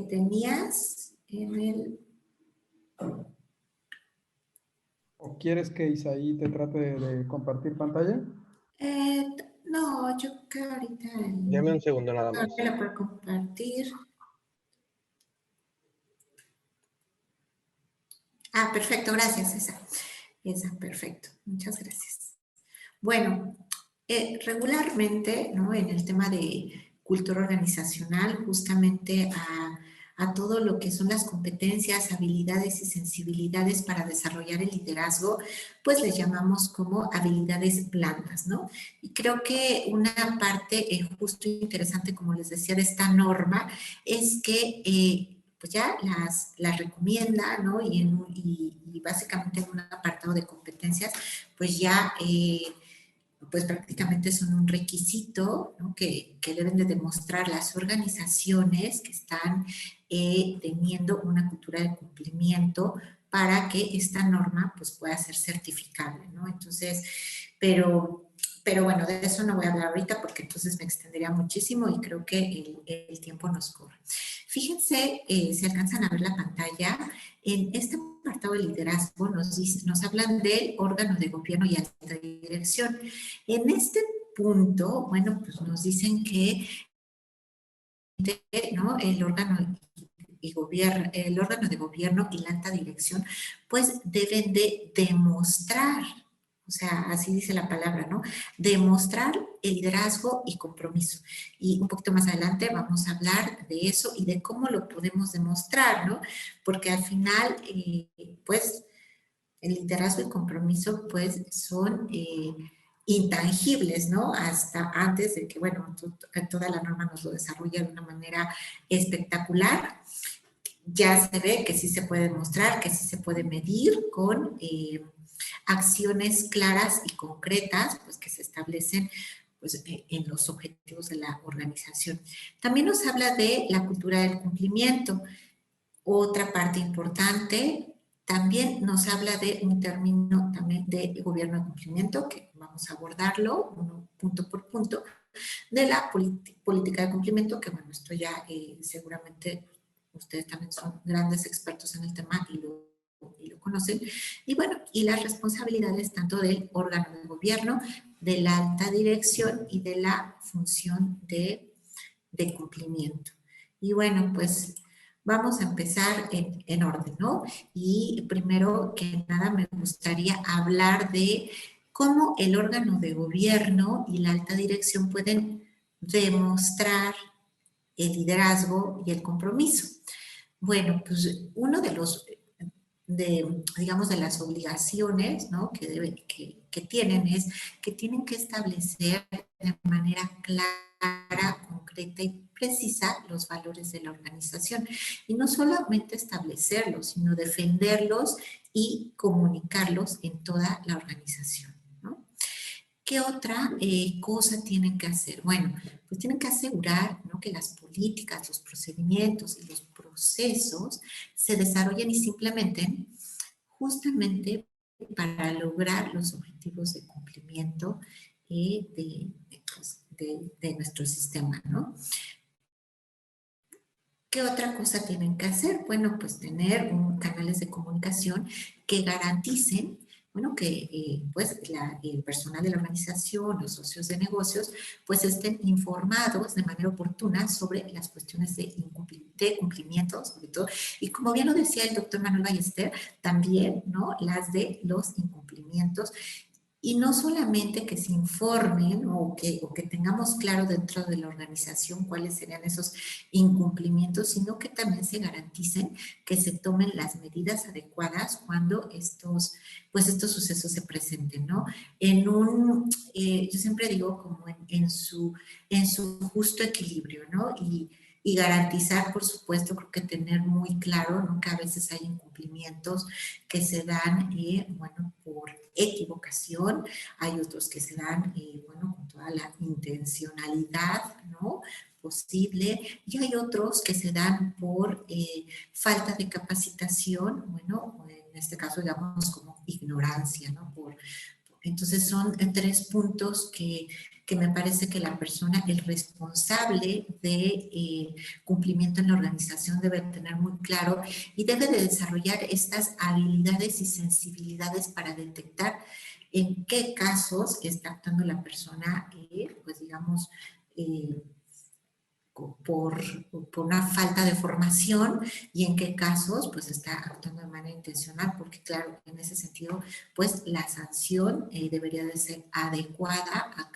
tenías en el... ¿O quieres que Isaí te trate de compartir pantalla? No, yo creo que ahorita... Dame un segundo nada más. Ahorita la puedo compartir. Ah, perfecto, gracias, esa, perfecto, muchas gracias. Bueno, regularmente, ¿no? En el tema de cultura organizacional, justamente a todo lo que son las competencias, habilidades y sensibilidades para desarrollar el liderazgo, pues les llamamos como habilidades blandas, ¿no? Y creo que una parte justo interesante, como les decía, de esta norma es que pues ya las recomienda, ¿no? Y básicamente en un apartado de competencias, pues ya pues prácticamente son un requisito, ¿no? que deben de demostrar las organizaciones que están teniendo una cultura de cumplimiento para que esta norma pues pueda ser certificable, ¿no? Entonces, pero bueno, de eso no voy a hablar ahorita porque entonces me extendería muchísimo y creo que el tiempo nos corre. Fíjense, si alcanzan a ver la pantalla, en este apartado de liderazgo nos hablan del órgano de gobierno y alta dirección. En este punto, bueno, pues nos dicen que ¿no? el órgano de gobierno y la alta dirección, pues deben de demostrar, o sea, así dice la palabra, ¿no? Demostrar el liderazgo y compromiso. Y un poquito más adelante vamos a hablar de eso y de cómo lo podemos demostrar, ¿no? Porque al final, pues, el liderazgo y compromiso, pues, son intangibles, ¿no? Hasta antes de que, bueno, toda la norma nos lo desarrolla de una manera espectacular. Ya se ve que sí se puede demostrar, que sí se puede medir con acciones claras y concretas, pues que se establecen pues, en los objetivos de la organización. También nos habla de la cultura del cumplimiento. Otra parte importante, también nos habla de un término también de gobierno de cumplimiento, que vamos a abordarlo punto por punto, de la política de cumplimiento, que bueno, esto ya seguramente ustedes también son grandes expertos en el tema y lo conocen. Y bueno, y las responsabilidades tanto del órgano de gobierno, de la alta dirección y de la función de cumplimiento. Y bueno, pues vamos a empezar en orden, ¿no? Y primero que nada me gustaría hablar de cómo el órgano de gobierno y la alta dirección pueden demostrar el liderazgo y el compromiso. Bueno, pues uno de los, digamos, de las obligaciones, ¿no?, que tienen es que tienen que establecer de manera clara, concreta y precisa los valores de la organización. Y no solamente establecerlos, sino defenderlos y comunicarlos en toda la organización, ¿no? ¿Qué otra cosa tienen que hacer? Bueno, pues tienen que asegurar, ¿no?, que las políticas, los procedimientos y los procesos se desarrollen y se implementen justamente para lograr los objetivos de cumplimiento de nuestro sistema, ¿no? ¿Qué otra cosa tienen que hacer? Bueno, pues tener canales de comunicación que garanticen, bueno, que pues el personal de la organización, los socios de negocios, pues estén informados de manera oportuna sobre las cuestiones de cumplimiento, sobre todo. Y como bien lo decía el doctor Manuel Ballester, también, ¿no?, las de los incumplimientos. Y no solamente que se informen o que tengamos claro dentro de la organización cuáles serían esos incumplimientos, sino que también se garanticen que se tomen las medidas adecuadas cuando estos sucesos se presenten, ¿no? Yo siempre digo como en su justo equilibrio, ¿no? Y garantizar, por supuesto, creo que tener muy claro, ¿no?, que a veces hay incumplimientos que se dan, bueno, por equivocación, hay otros que se dan, bueno, con toda la intencionalidad, ¿no?, posible, y hay otros que se dan por falta de capacitación, bueno, en este caso, digamos, como ignorancia, ¿no? Entonces son 3 puntos que me parece que la persona, el responsable de cumplimiento en la organización debe tener muy claro y debe de desarrollar estas habilidades y sensibilidades para detectar en qué casos está actuando la persona, pues digamos, por una falta de formación y en qué casos pues está actuando de manera intencional, porque claro, en ese sentido pues la sanción debería de ser adecuada a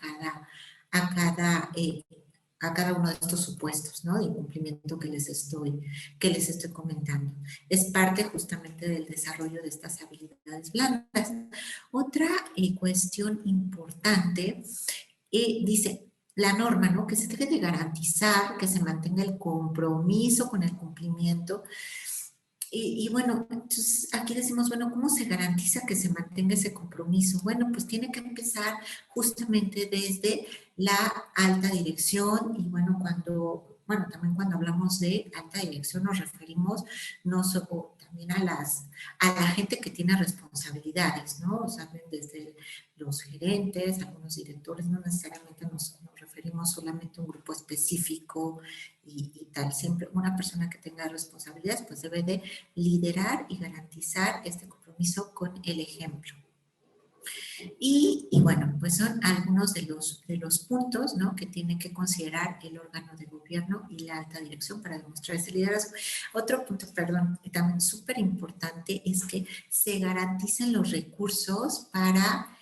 cada uno de estos supuestos, ¿no?, de incumplimiento que les estoy comentando. Es parte justamente del desarrollo de estas habilidades blandas. Otra cuestión importante dice la norma, ¿no?, que se debe de garantizar que se mantenga el compromiso con el cumplimiento. Y bueno, entonces aquí decimos, bueno, ¿cómo se garantiza que se mantenga ese compromiso? Bueno, pues tiene que empezar justamente desde la alta dirección y bueno, también cuando hablamos de alta dirección nos referimos no solo también a la gente que tiene responsabilidades, ¿no? O sea, desde los gerentes, algunos directores, no necesariamente nos referimos solamente a un grupo específico y tal. Siempre una persona que tenga responsabilidades pues debe de liderar y garantizar este compromiso con el ejemplo. Y bueno, pues son algunos de los puntos, ¿no?, que tiene que considerar el órgano de gobierno y la alta dirección para demostrar ese liderazgo. Otro punto, perdón, también súper importante es que se garanticen los recursos para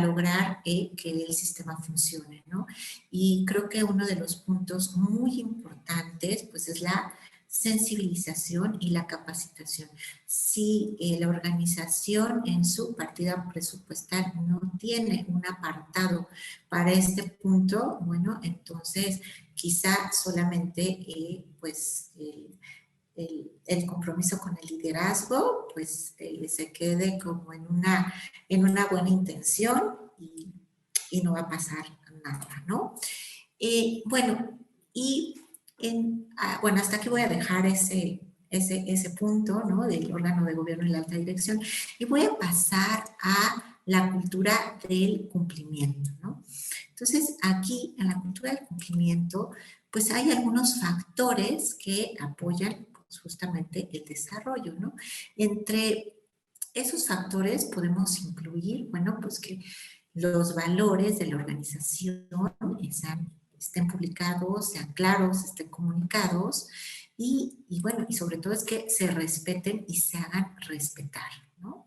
lograr que el sistema funcione, ¿no? Y creo que uno de los puntos muy importantes, pues, es la sensibilización y la capacitación. Si la organización en su partida presupuestal no tiene un apartado para este punto, bueno, entonces quizá solamente pues el compromiso con el liderazgo pues se quede como en una buena intención y no va a pasar nada, ¿no? Bueno, bueno, hasta aquí voy a dejar ese punto, ¿no?, del órgano de gobierno y la alta dirección, y voy a pasar a la cultura del cumplimiento, ¿no? Entonces, aquí en la cultura del cumplimiento, pues hay algunos factores que apoyan pues, justamente el desarrollo, ¿no? Entre esos factores podemos incluir, bueno, pues que los valores de la organización estén publicados, sean claros, estén comunicados y bueno, y sobre todo es que se respeten y se hagan respetar, ¿no?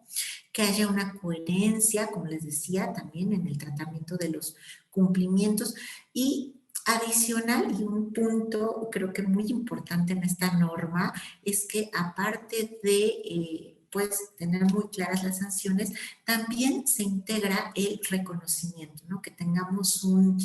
que haya una coherencia, como les decía, también en el tratamiento de los cumplimientos. Y adicional, y un punto creo que muy importante en esta norma, es que aparte de pues tener muy claras las sanciones, también se integra el reconocimiento, ¿no? Que tengamos un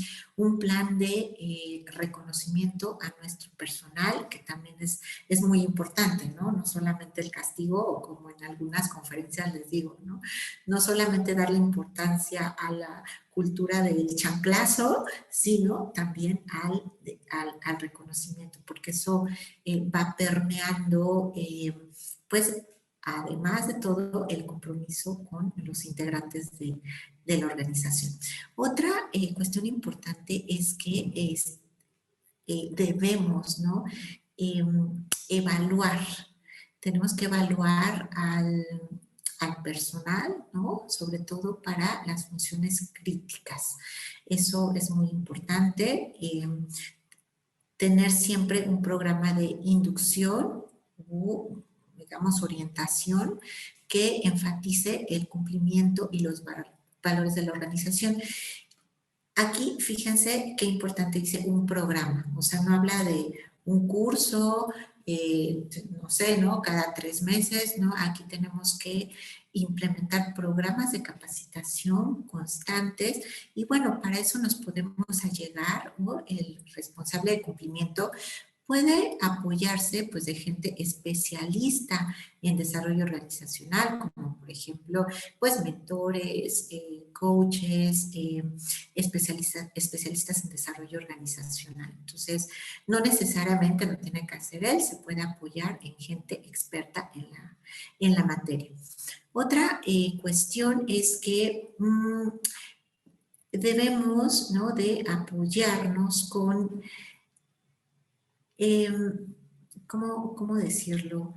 plan de reconocimiento a nuestro personal, que también es muy importante, ¿no? No solamente el castigo, o como en algunas conferencias les digo, ¿no? No solamente darle importancia a la cultura del chanclazo, sino también al reconocimiento, porque eso va permeando, pues, además de todo, el compromiso con los integrantes de la organización. Otra cuestión importante es que debemos, ¿no? Evaluar, tenemos que evaluar al personal, ¿no? Sobre todo para las funciones críticas. Eso es muy importante. Tener siempre un programa de inducción o, digamos, orientación que enfatice el cumplimiento y los valores de la organización. Aquí, fíjense qué importante dice un programa, o sea, no habla de un curso, no sé, ¿no? Cada 3 meses, ¿no? Aquí tenemos que implementar programas de capacitación constantes y bueno, para eso nos podemos allegar, ¿no? El responsable de cumplimiento puede apoyarse pues de gente especialista en desarrollo organizacional, como por ejemplo, pues mentores, coaches, especialistas en desarrollo organizacional. Entonces, no necesariamente lo tiene que hacer él, se puede apoyar en gente experta en la materia. Otra cuestión es que debemos, ¿no? de apoyarnos con ¿cómo decirlo?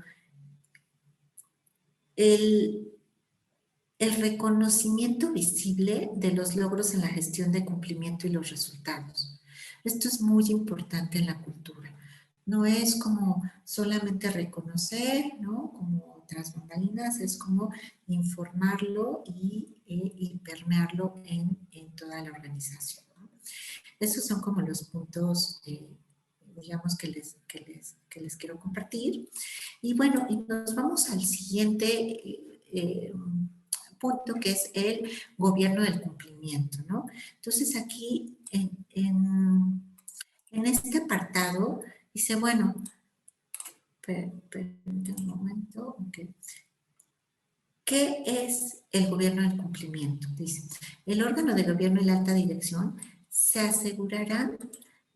El reconocimiento visible de los logros en la gestión de cumplimiento y los resultados. Esto es muy importante en la cultura. No es como solamente reconocer, ¿no? Como tras bambalinas, es como informarlo y permearlo en toda la organización, ¿no? Esos son como los puntos digamos, que les quiero compartir. Y bueno, y nos vamos al siguiente punto, que es el gobierno del cumplimiento, ¿no? Entonces, aquí, en este apartado, dice, bueno, permítanme un momento, ok. ¿Qué es el gobierno del cumplimiento? Dice, el órgano de gobierno y la alta dirección se asegurarán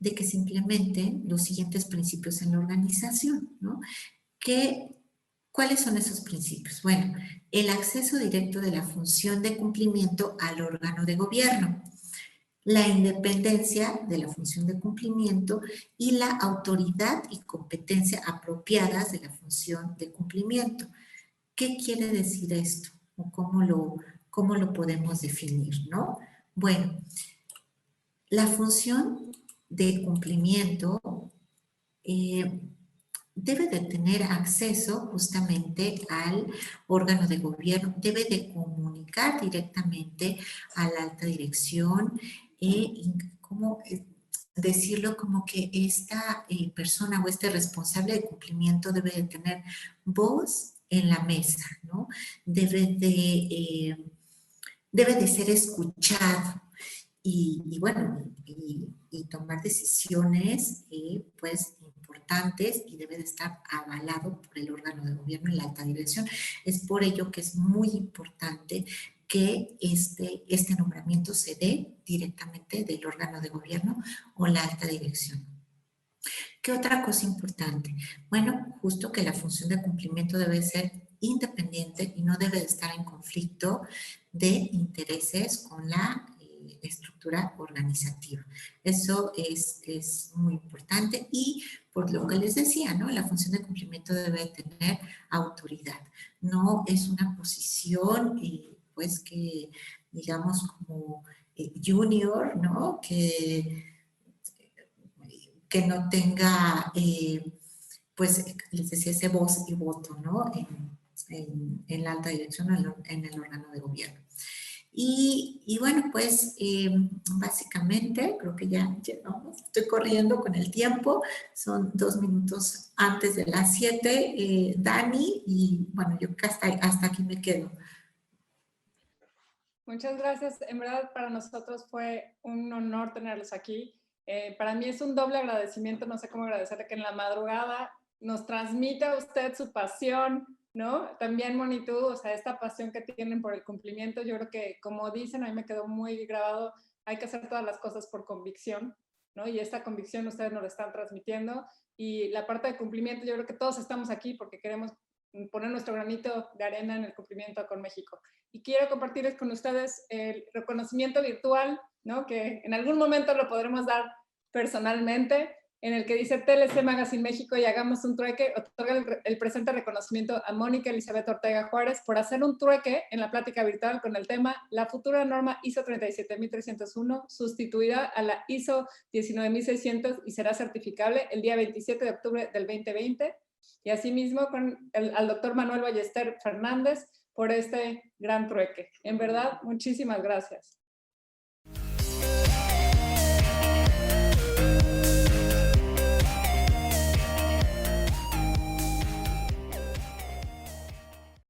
de que se implementen los siguientes principios en la organización, ¿no? ¿Cuáles son esos principios? Bueno, el acceso directo de la función de cumplimiento al órgano de gobierno, la independencia de la función de cumplimiento y la autoridad y competencia apropiadas de la función de cumplimiento. ¿Qué quiere decir esto? ¿O cómo lo podemos definir, no? Bueno, la función de cumplimiento debe de tener acceso justamente al órgano de gobierno, debe de comunicar directamente a la alta dirección, ¿cómo decirlo? Como que esta persona o este responsable de cumplimiento debe de tener voz en la mesa, ¿no? Debe de ser escuchado. Y bueno, y tomar decisiones pues importantes, y debe de estar avalado por el órgano de gobierno y la alta dirección. Es por ello que es muy importante que este nombramiento se dé directamente del órgano de gobierno o la alta dirección. ¿Qué otra cosa importante? Bueno, justo que la función de cumplimiento debe ser independiente y no debe de estar en conflicto de intereses con la estructura organizativa. Eso es muy importante, y por lo que les decía, ¿no? La función de cumplimiento debe tener autoridad. No es una posición, pues, que digamos como junior, ¿no? Que no tenga, pues, les decía, ese voz y voto, ¿no? en la alta dirección, en el órgano de gobierno. Y bueno, pues básicamente creo que ya llegamos, estoy corriendo con el tiempo, son 2 minutos antes de las 7, Dani, y bueno, yo hasta aquí me quedo. Muchas gracias. En verdad, para nosotros fue un honor tenerlos aquí. Para mí es un doble agradecimiento, no sé cómo agradecerle que en la madrugada nos transmita usted su pasión, ¿no? También Moni, tú, o sea, esta pasión que tienen por el cumplimiento, yo creo que, como dicen, a mí me quedó muy grabado, hay que hacer todas las cosas por convicción, ¿no? Y esta convicción ustedes nos la están transmitiendo. Y la parte de cumplimiento, yo creo que todos estamos aquí porque queremos poner nuestro granito de arena en el cumplimiento con México. Y quiero compartirles con ustedes el reconocimiento virtual, ¿no? Que en algún momento lo podremos dar personalmente, en el que dice TLC Magazine México y hagamos un trueque, otorga el presente reconocimiento a Mónica Elizabeth Ortega Juárez por hacer un trueque en la plática virtual con el tema la futura norma ISO 37301 sustituirá a la ISO 19600 y será certificable el día 27 de octubre del 2020. Y asimismo al doctor Manuel Ballester Fernández por este gran trueque. En verdad, muchísimas gracias.